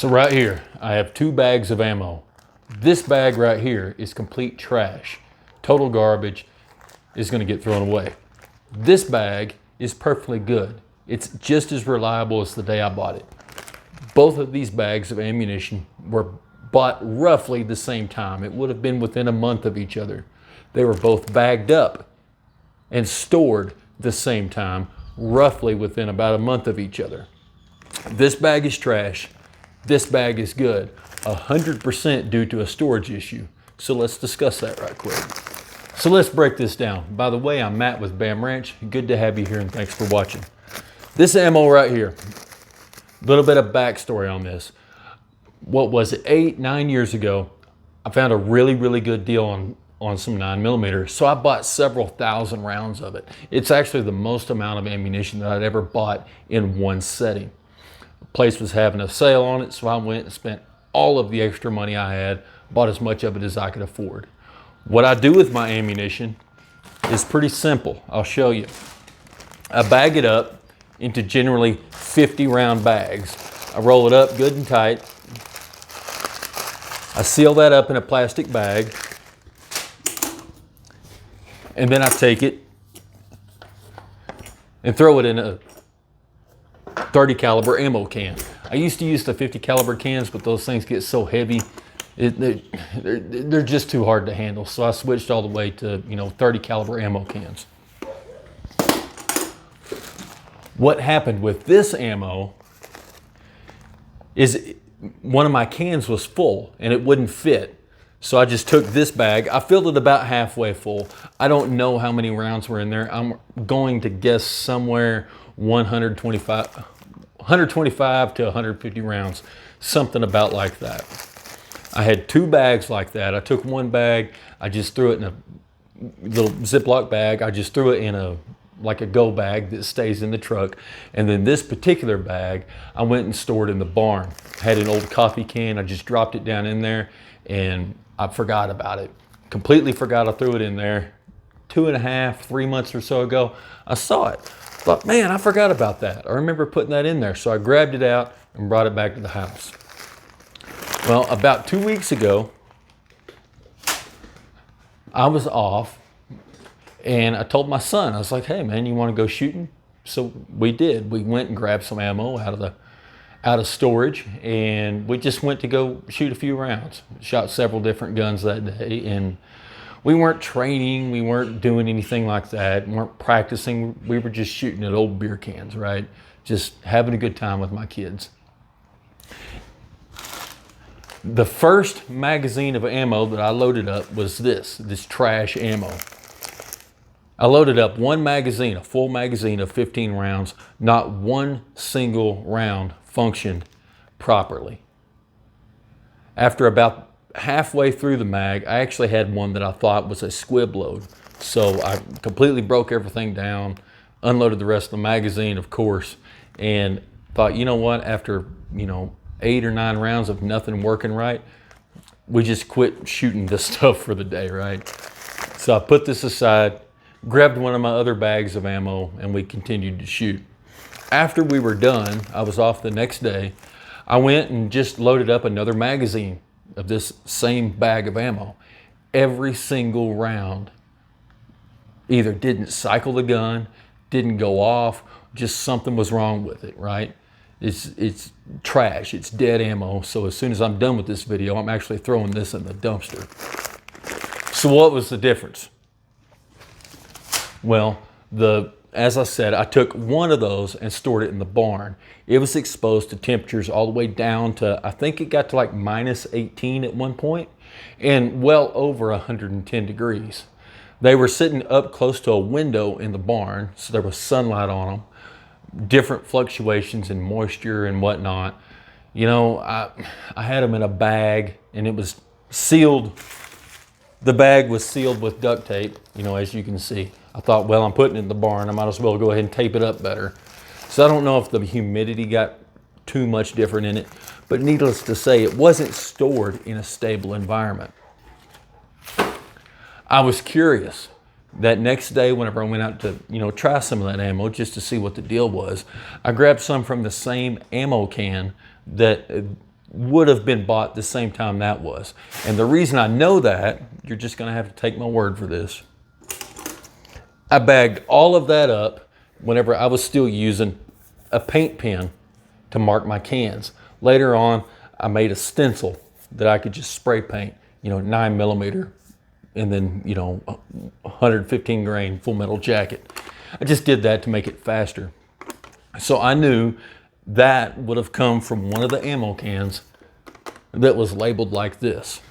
So right here, I have 2 bags of ammo. This bag right here is complete trash. Total garbage is gonna get thrown away. This bag is perfectly good. It's just as reliable as the day I bought it. Both of these bags of ammunition were bought roughly the same time. It would have been within a month of each other. They were both bagged up and stored the same time, roughly within about a month of each other. This bag is trash. This bag is good, 100% due to a storage issue. So let's discuss that right quick. So let's break this down. By the way, I'm Matt with BAAM Ranch. Good to have you here and thanks for watching. This ammo right here, a little bit of backstory on this. What was it, 8-9 years ago, I found a really good deal on some 9mm. So I bought several thousand rounds of it. It's actually the most amount of ammunition that I'd ever bought in one setting. Place was having a sale on it, so I went and spent all of the extra money I had, bought as much of it as I could afford. What I do with my ammunition is pretty simple. I'll show you. I bag it up into generally 50 round bags. I roll it up good and tight. I seal that up in a plastic bag, and then I take it and throw it in a 30 caliber ammo can. I used to use the 50 caliber cans, but those things get so heavy, they're just too hard to handle. So I switched all the way to 30 caliber ammo cans. What happened with this ammo is one of my cans was full and it wouldn't fit. So I just took this bag, I filled it about halfway full. I don't know how many rounds were in there. I'm going to guess somewhere 125 to 150 rounds, something about like that. I had 2 bags like that. I took one bag, I just threw it in a little Ziploc bag. I just threw it in like a go bag that stays in the truck. And then this particular bag, I went and stored in the barn. I had an old coffee can, I just dropped it down in there and I forgot about it. Completely forgot I threw it in there. 2.5, 3 months or so ago, I saw it. Thought, man, I forgot about that. I remember putting that in there. So I grabbed it out and brought it back to the house. Well, about 2 weeks ago, I was off and I told my son, I was like, hey man, you want to go shooting? So we did. We went and grabbed some ammo out of storage and we just went to go shoot a few rounds. Shot several different guns that day, and we weren't training, we weren't doing anything like that, we weren't practicing. We were just shooting at old beer cans, right? Just having a good time with my kids. The first magazine of ammo that I loaded up was this trash ammo. I loaded up one magazine, a full magazine of 15 rounds. Not one single round functioned properly. After about halfway through the mag, I actually had one that I thought was a squib load. So I completely broke everything down, unloaded the rest of the magazine, of course, and thought, you know what, after 8 or 9 rounds of nothing working right, we just quit shooting this stuff for the day, right? So I put this aside, grabbed one of my other bags of ammo, and we continued to shoot. After we were done, I was off the next day, I went and just loaded up another magazine of this same bag of ammo. Every single round either didn't cycle the gun, didn't go off, just something was wrong with it, right? It's trash, it's dead ammo. So as soon as I'm done with this video, I'm actually throwing this in the dumpster. So what was the difference? Well, as I said, I took one of those and stored it in the barn. It was exposed to temperatures all the way down to, I think it got to like -18 at one point, and well over 110 degrees. They were sitting up close to a window in the barn, so there was sunlight on them, different fluctuations in moisture and whatnot. I had them in a bag and it was sealed. The bag was sealed with duct tape, as you can see. I thought, well, I'm putting it in the barn, I might as well go ahead and tape it up better. So I don't know if the humidity got too much different in it, but needless to say, it wasn't stored in a stable environment. I was curious. That next day, whenever I went out to, try some of that ammo just to see what the deal was, I grabbed some from the same ammo can that would have been bought the same time that was. And the reason I know that, you're just gonna have to take my word for this. I bagged all of that up whenever I was still using a paint pen to mark my cans. Later on, I made a stencil that I could just spray paint, 9mm, and then, 115 grain full metal jacket. I just did that to make it faster. So I knew that would have come from one of the ammo cans that was labeled like this.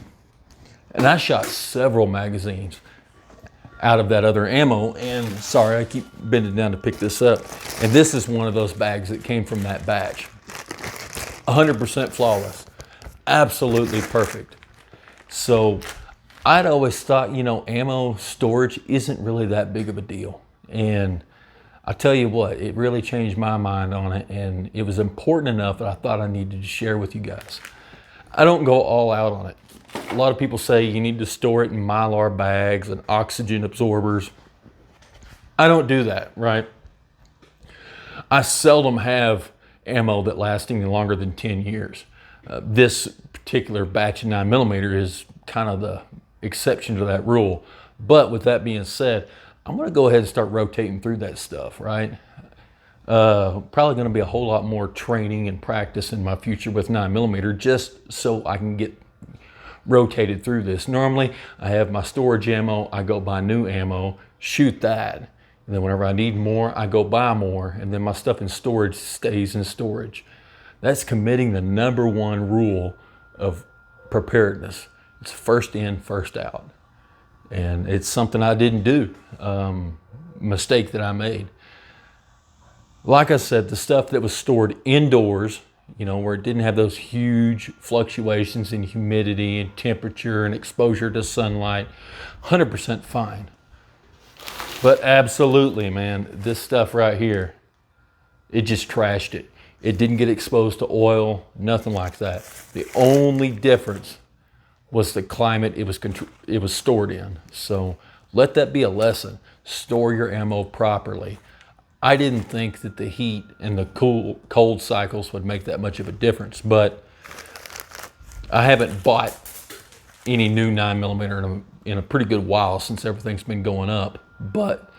And I shot several magazines out of that other ammo, and sorry, I keep bending down to pick this up. And this is one of those bags that came from that batch. 100% flawless, absolutely perfect. So I'd always thought, ammo storage isn't really that big of a deal. And I tell you what, it really changed my mind on it, and it was important enough that I thought I needed to share with you guys. I don't go all out on it. A lot of people say you need to store it in Mylar bags and oxygen absorbers. I don't do that, right? I seldom have ammo that lasts any longer than 10 years. This particular batch of 9mm is kind of the exception to that rule. But with that being said, I'm gonna go ahead and start rotating through that stuff, right? Probably gonna be a whole lot more training and practice in my future with 9mm, just so I can get rotated through this. Normally, I have my storage ammo, I go buy new ammo, shoot that. And then whenever I need more, I go buy more, and then my stuff in storage stays in storage. That's committing the #1 rule of preparedness. It's first in, first out. And it's something I didn't do, mistake that I made. Like I said, the stuff that was stored indoors, where it didn't have those huge fluctuations in humidity and temperature and exposure to sunlight, 100% fine. But absolutely, man, this stuff right here, it just trashed it. It didn't get exposed to oil, nothing like that. The only difference was the climate it was stored in. So let that be a lesson. Store your ammo properly. I didn't think that the heat and the cold cycles would make that much of a difference, but I haven't bought any new 9mm in a pretty good while since everything's been going up. But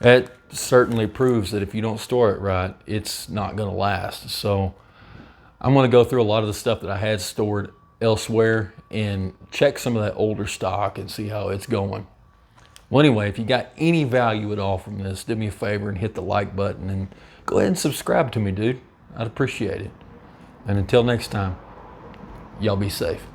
it certainly proves that if you don't store it right, it's not gonna last. So I'm gonna go through a lot of the stuff that I had stored elsewhere and check some of that older stock and see how it's going. Well, anyway, if you got any value at all from this, do me a favor and hit the like button and go ahead and subscribe to me, dude. I'd appreciate it. And until next time, y'all be safe.